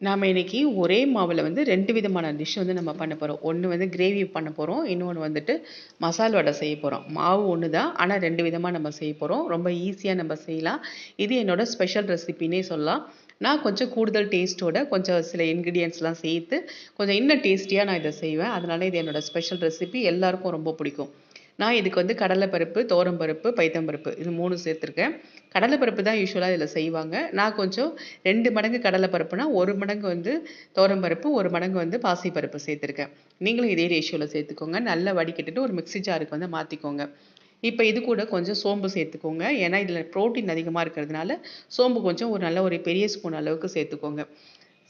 நாம இன்னைக்கு ஒரே மாவுல வந்து 2 விதமான டிஷ் வந்து நம்ம பண்ண போறோம். ஒண்ணு வந்து கிரேவி பண்ண போறோம். இன்னொன்னு வந்துட்டு மசால் வடை செய்ய போறோம். மாவு ஒண்ணு தான். ஆனா 2 விதமா நம்ம செய்ய போறோம். ரொம்ப ஈஸியா நம்ம செய்யலாம். இது என்னோட ஸ்பெஷல் ரெசிபின்னே சொல்லலாம். நான் கொஞ்சம் கூடுதல் டேஸ்ட்டோட கொஞ்சம் சில இன்கிரீடியன்ட்ஸ்லாம் சேர்த்து கொஞ்சம் இன்னும் டேஸ்டியா நான் இத செய்வேன். அதனால இது என்னோட ஸ்பெஷல் ரெசிபி. எல்லாருக்கும் ரொம்ப பிடிக்கும். நான் இதுக்கு வந்து கடலை பருப்பு, துவரம் பருப்பு, பைத்தம் பருப்பு இது 3 சேர்த்துருக்கேன். கடலை பருப்பு தான் யூசுவலா இதில செய்வாங்க. நான் கொஞ்சம் 2 மடங்கு கடலை பருப்புனா, 1 மடங்கு வந்து துவரம் பருப்பு, 1 மடங்கு வந்து பாசி பருப்பு சேர்த்துருக்கேன். நீங்களும் இதே ரேஷியோல சேர்த்துக்கோங்க. நல்லா வடிகட்டிட்டு ஒரு மிக்ஸி ஜாருக்கு வந்து மாத்திக்கோங்க. இப்ப இது கூட கொஞ்சம் சோம்பு சேர்த்துக்கோங்க. ஏன்னா, இதில புரோட்டீன் அதிகமா இருக்கிறதுனால, சோம்பு கொஞ்சம் ஒரு நல்ல ஒரு பெரிய ஸ்பூன் அளவுக்கு சேர்த்துக்கோங்க.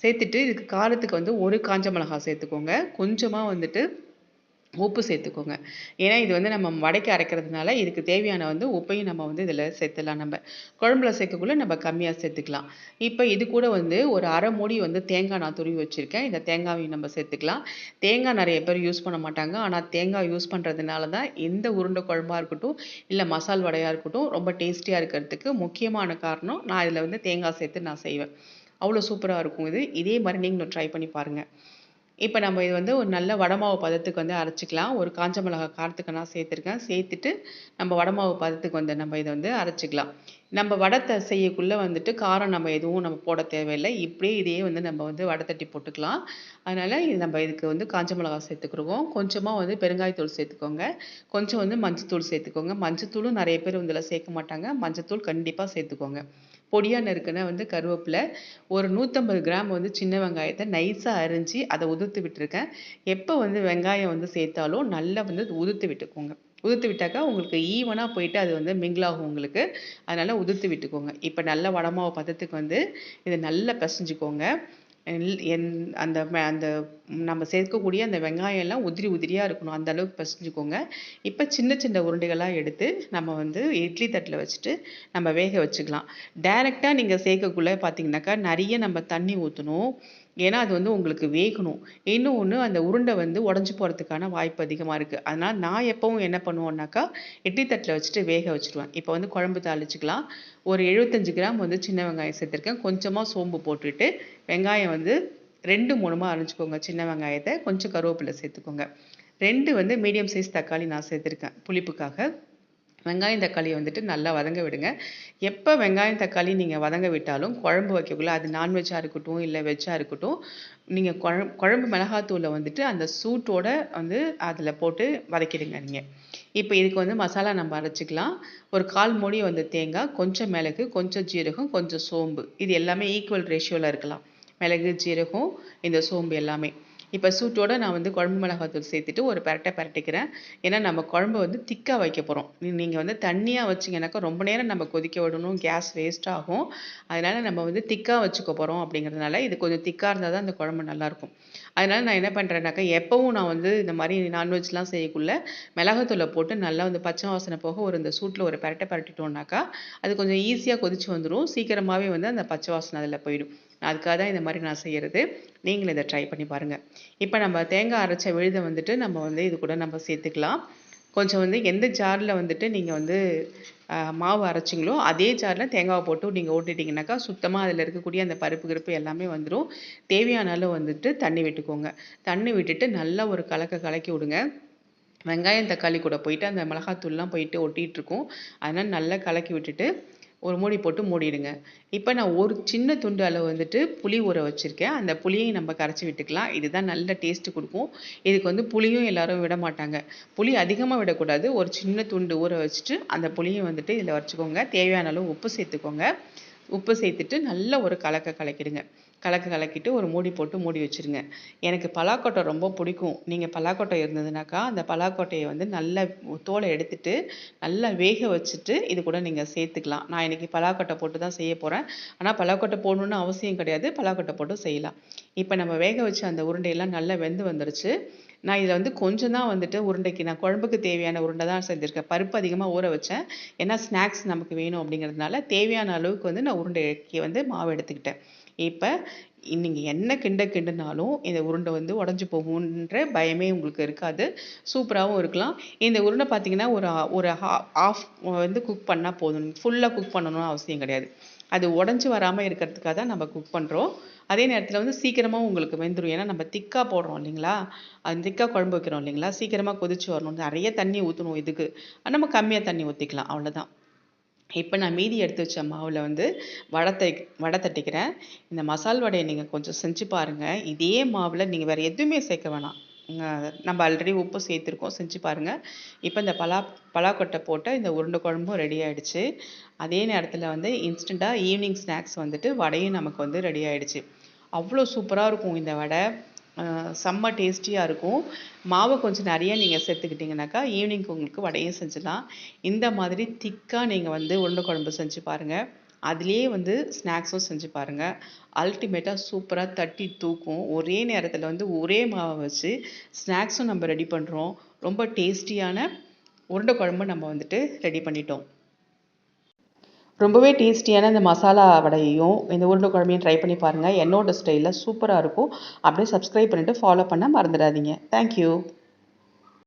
சேர்த்துட்டு இதுக்கு காரத்துக்கு வந்து 1 காஞ்ச மிளகாய் சேர்த்துக்கோங்க. கொஞ்சமா வந்துட்டு உப்பு சேர்த்துக்கோங்க. ஏன்னா, இது வந்து நம்ம வடைக்கு அரைக்கிறதுனால, இதுக்கு தேவையான வந்து உப்பையும் நம்ம வந்து இதில சேர்த்துடலாம் நம்ப. குழம்புல சேர்க்கக்குள்ள நம்ம கம்மியா சேர்த்துக்கலாம். இப்ப இது கூட வந்து ஒரு 1/2 மூடி வந்து தேங்காய் நான் துருவி வச்சிருக்கேன். இந்த தேங்காவையும் நம்ம சேர்த்துக்கலாம். தேங்காய் நெறைய பேர் யூஸ் பண்ண மாட்டாங்க. ஆனா, தேங்காய் யூஸ் பண்றதுனால தான் எந்த உருண்டை குழம்பா இருக்கட்டும், இல்ல மசால் வடையா இருக்கட்டும், ரொம்ப டேஸ்டியா இருக்கிறதுக்கு முக்கியமான காரணம், நான் இதில வந்து தேங்காய் சேர்த்து நான் செய்வேன். அவ்வளோ சூப்பரா இருக்கும் இது. இதே மாரி நீங்களும் ட்ரை பண்ணி பாருங்க. இப்ப நம்ம இது வந்து ஒரு நல்ல வடை மாவு பதத்துக்கு வந்து அரைச்சுக்கலாம். ஒரு காஞ்ச மிளகாய் காரத்துக்கு நான் சேர்த்துருக்கேன். சேர்த்துட்டு நம்ம வடை மாவு பதத்துக்கு வந்து நம்ம இத வந்து அரைச்சுக்கலாம். நம்ம வடை செய்யக்குள்ள வந்துட்டு காரம் நம்ம எதுவும் நம்ம போட தேவையில்ல. இப்படியே இதையே வந்து நம்ம வந்து வடை தட்டி போட்டுக்கலாம். அதனால இது நம்ம இதுக்கு வந்து காஞ்ச மிளகாய் சேர்த்துக்குருவோம். கொஞ்சமா வந்து பெருங்காயத்தூள் சேர்த்துக்கோங்க. கொஞ்சம் வந்து மஞ்சத்தூள் சேர்த்துக்கோங்க. மஞ்சத்தூளும் நெறைய பேர் இதுல சேர்க்க மாட்டாங்க. மஞ்சத்தூள் கண்டிப்பா சேர்த்துக்கோங்க. பொடியா நறுக்குன வந்து கருவேப்பில, ஒரு 150 கிராம் வந்து சின்ன வெங்காயத்த நைஸா அரிஞ்சு அத உதிர்த்து விட்டுருக்கேன். எப்ப வந்து வெங்காயம் வந்து சேர்த்தாலும் நல்லா வந்து உதிர்த்து விட்டுக்கோங்க. உதிர்த்து விட்டாக்கா உங்களுக்கு ஈவனா போயிட்டு அது வந்து மிங்கிள் ஆகும் உங்களுக்கு. அதனால உதிர்த்து விட்டுக்கோங்க. இப்ப நல்ல வடை மாவு பதத்துக்கு வந்து இத நல்லா பெசஞ்சுக்கோங்க. என் அந்த நம்ம சேர்க்கக்கூடிய அந்த வெங்காயம் எல்லாம் உதிரி உதிரியா இருக்கணும். அந்த அளவுக்கு பெசஞ்சுக்கோங்க. இப்ப சின்ன சின்ன உருண்டைகளா எடுத்து நம்ம வந்து இட்லி தட்டுல வச்சுட்டு நம்ம வேக வச்சுக்கலாம். டைரக்ட்டா நீங்க சேர்க்கக்குள்ள பார்த்தீங்கன்னாக்கா, நெறைய நம்ம தண்ணி ஊத்தணும். ஏன்னா, அது வந்து உங்களுக்கு வேகணும். இன்னொன்னு அந்த உருண்டை வந்து உடைஞ்சு போறதுக்கான வாய்ப்பு அதிகமா இருக்கு. அதனால நான் எப்பவும் என்ன பண்ணுவேன்னாக்கா, இட்லி தட்டுல வச்சுட்டு வேக வச்சுருவேன். இப்ப வந்து குழம்பு தாளிச்சுக்கலாம். ஒரு 75 கிராம் வந்து சின்ன வெங்காயம் சேர்த்துருக்கேன். கொஞ்சமா சோம்பு போட்டுட்டு, வெங்காயம் வந்து 2, 3மா அரிஞ்சுக்கோங்க சின்ன வெங்காயத்த. கொஞ்சம் கருவேப்பிலை சேர்த்துக்கோங்க. 2 வந்து மீடியம் சைஸ் தக்காளி நான் சேர்த்துருக்கேன், புளிப்புக்காக. வெங்காயம், தக்காளிய வந்துட்டு நல்லா வதங்க விடுங்க. எப்ப வெங்காயம், தக்காளி நீங்க வதங்க விட்டாலும், குழம்பு வைக்கக்குள்ள அது நான்வெஜ்ஜா இருக்கட்டும், இல்ல வெஜ்ஜா இருக்கட்டும், நீங்க குழம்பு மிளகாத்தூள வந்துட்டு அந்த சூட்டோட வந்து அதில போட்டு வதக்கிடுங்க நீங்க. இப்ப இதுக்கு வந்து மசாலா நம்ம அரைச்சுக்கலாம். ஒரு 1/4 மூடி வந்து தேங்காய், கொஞ்சம் மிளகு, கொஞ்சம் ஜீரகம், கொஞ்சம் சோம்பு. இது எல்லாமே ஈக்குவல் ரேஷியோல இருக்கலாம். மிளகு, ஜீரகம், இந்த சோம்பு எல்லாமே. இப்ப சூட்டோட நான் வந்து குழம்பு மிளகாத்தூள் சேர்த்துட்டு ஒரு பெரட்ட பெரட்டிக்கிறேன். ஏன்னா நம்ம குழம்பு வந்து திக்கா வைக்க போறோம். நீங்க வந்து தண்ணியா வச்சீங்கன்னாக்கா ரொம்ப நேரம் நம்ம கொதிக்க விடணும். கேஸ் வேஸ்ட் ஆகும். அதனால நம்ம வந்து திக்கா வச்சுக்க போறோம் அப்படிங்கிறதுனால, இது கொஞ்சம் திக்கா இருந்தா தான் அந்த குழம்பு நல்லாயிருக்கும். அதனால நான் என்ன பண்றேன்னாக்கா, எப்பவும் நான் வந்து இந்த மாரி நான்வெஜ்லாம் செய்யக்குள்ள மிளகாத்தூள போட்டு நல்லா வந்து பச்சை வாசனை போக ஒரு இந்த சூட்ல ஒரு பெரட்ட பெரட்டிட்டோம்னாக்கா, அது கொஞ்சம் ஈஸியா கொதிச்சு வந்துரும். சீக்கிரமாவே வந்து அந்த பச்சை வாசனை அதில போயிடும். அதுக்காக தான் இந்த மாரி நான் செய்யறது. நீங்களும் இத ட்ரை பண்ணி பாருங்க. இப்ப நம்ம தேங்காய் அரைச்ச விழுத வந்துட்டு நம்ம வந்து இது கூட நம்ம சேர்த்துக்கலாம். கொஞ்சம் வந்து எந்த ஜார்ல வந்துட்டு நீங்க வந்து மாவு அரைச்சீங்களோ, அதே ஜார்ல தேங்காவ போட்டு நீங்க ஓட்டிட்டீங்கன்னாக்கா, சுத்தமா அதில இருக்கக்கூடிய அந்த பருப்பு, கிருப்பு எல்லாமே வந்துரும். தேவையான அளவு வந்துட்டு தண்ணி விட்டுக்கோங்க. தண்ணி விட்டுட்டு நல்லா ஒரு கலக்கி விடுங்க. வெங்காயம், தக்காளி கூட போயிட்டு அந்த மிளகாத்தூள்லாம் போயிட்டு ஒட்டிட்டுருக்கும். அதனால நல்லா கலக்கி விட்டுட்டு, ஒரு மூடி போட்டு மூடிடுங்க. இப்ப நான் ஒரு சின்ன துண்டு அளவு வந்துட்டு புளி ஊற வச்சிருக்கேன். அந்த புளியையும் நம்ம கரைச்சு விட்டுக்கலாம். இதுதான் நல்ல டேஸ்ட் குடுக்கும். இதுக்கு வந்து புளியும் எல்லாரும் விட மாட்டாங்க. புளி அதிகமா விடக்கூடாது. ஒரு சின்ன துண்டு ஊற வச்சுட்டு, அந்த புளிய வந்துட்டு இதில வச்சுக்கோங்க. தேவையான அளவு உப்பு சேர்த்துக்கோங்க. உப்பு சேர்த்துட்டு நல்ல ஒரு கலக்கிடுங்க. கலக்கிட்டு ஒரு மூடி போட்டு மூடி வச்சுருங்க. எனக்கு பலாக்கொட்டை ரொம்ப பிடிக்கும். நீங்க பலாக்கொட்டை இருந்ததுனாக்கா, அந்த பலாக்கொட்டைய வந்து நல்லா தோல எடுத்துட்டு, நல்லா வேக வச்சுட்டு, இது கூட நீங்க சேர்த்துக்கலாம். நான் இன்னைக்கு பலாக்கொட்டை போட்டு தான் செய்ய போறேன். ஆனா பலாக்கொட்டை போடணும்னு அவசியம் கிடையாது. பலாக்கொட்டை போட்டும் செய்யலாம். இப்ப நம்ம வேக வச்ச அந்த உருண்டையெல்லாம் நல்லா வெந்து வந்துருச்சு. நான் இதில வந்து கொஞ்சம் தான் வந்துட்டு உருண்டைக்கு நான் குழம்புக்கு தேவையான உருண்டை தான் செஞ்சிருக்கேன். பருப்பு அதிகமா ஊற வச்சேன். ஏன்னா ஸ்நாக்ஸ் நமக்கு வேணும் அப்படிங்கிறதுனால, தேவையான அளவுக்கு வந்து நான் உருண்டைக்கு வந்து மாவு எடுத்துக்கிட்டேன். இப்ப நீங்க என்ன கிண்டுனாலும் இந்த உருண்டை வந்து உடைஞ்சு போகுன்ற பயமே உங்களுக்கு இருக்காது. சூப்பராவும் இருக்கலாம். இந்த உருண்டை பார்த்தீங்கன்னா, ஒரு ஒரு ஹாஃப் வந்து குக் பண்ணா போதும். ஃபுல்லா குக் பண்ணணும்னு அவசியம் கிடையாது. அது உடைஞ்சு வராம இருக்கிறதுக்காக தான் நம்ம குக் பண்றோம். அதே நேரத்தில் வந்து சீக்கிரமாக உங்களுக்கு வெந்துடும். ஏன்னா நம்ம திக்காக போடுறோம் இல்லைங்களா, அது திக்காக குழம்பு வைக்கிறோம் இல்லைங்களா, சீக்கிரமாக கொதிச்சு வரணும். நிறைய தண்ணி ஊற்றணும் இதுக்கு. நம்ம கம்மியாக தண்ணி ஊற்றிக்கலாம், அவ்வளோதான். இப்போ நான் மீதி எடுத்து வச்ச மாவில் வந்து வடை தட்டிக்கிறேன். இந்த மசால் வடையை நீங்கள் கொஞ்சம் செஞ்சு பாருங்கள். இதே மாவில் நீங்கள் வேறு எதுவுமே சேர்க்க வேணாம். நம்ம ஆல்ரெடி உப்பு சேர்த்துருக்கோம், செஞ்சு பாருங்கள். இப்போ இந்த பலாக்கொட்டை போட்ட இந்த உருண்டை குழம்பும் ரெடி ஆகிடுச்சு. அதே நேரத்தில் வந்து இன்ஸ்டண்ட்டாக ஈவினிங் ஸ்நாக்ஸ் வந்துட்டு வடையும் நமக்கு வந்து ரெடி ஆகிடுச்சு. அவ்வளோ சூப்பராக இருக்கும் இந்த வடை. செம்ம டேஸ்டியாக இருக்கும். மாவை கொஞ்சம் நிறைய நீங்கள் சேர்த்துக்கிட்டிங்கனாக்கா ஈவினிங்க்கு உங்களுக்கு வடையும் செஞ்சிடலாம். இந்த மாதிரி திக்காக நீங்கள் வந்து உருண்டை குழம்பு செஞ்சு பாருங்கள். அதுலேயே வந்து ஸ்நாக்ஸும் செஞ்சு பாருங்கள். அல்டிமேட்டாக சூப்பராக தட்டி தூக்கும். ஒரே நேரத்தில் வந்து ஒரே மாவை வச்சு ஸ்நாக்ஸும் நம்ம ரெடி பண்ணுறோம். ரொம்ப டேஸ்டியான உருண்டை குழம்பு நம்ம வந்துட்டு ரெடி பண்ணிட்டோம். ரொம்பவே டேஸ்டியான இந்த மசாலா வடையையும் இந்த உருண்டை குழம்பையும் ட்ரை பண்ணி பாருங்கள். என்னோட ஸ்டைலில் சூப்பராக இருக்கும். அப்படியே சப்ஸ்கிரைப் பண்ணிவிட்டு ஃபாலோ பண்ண மறந்துடாதீங்க. தேங்க்யூ.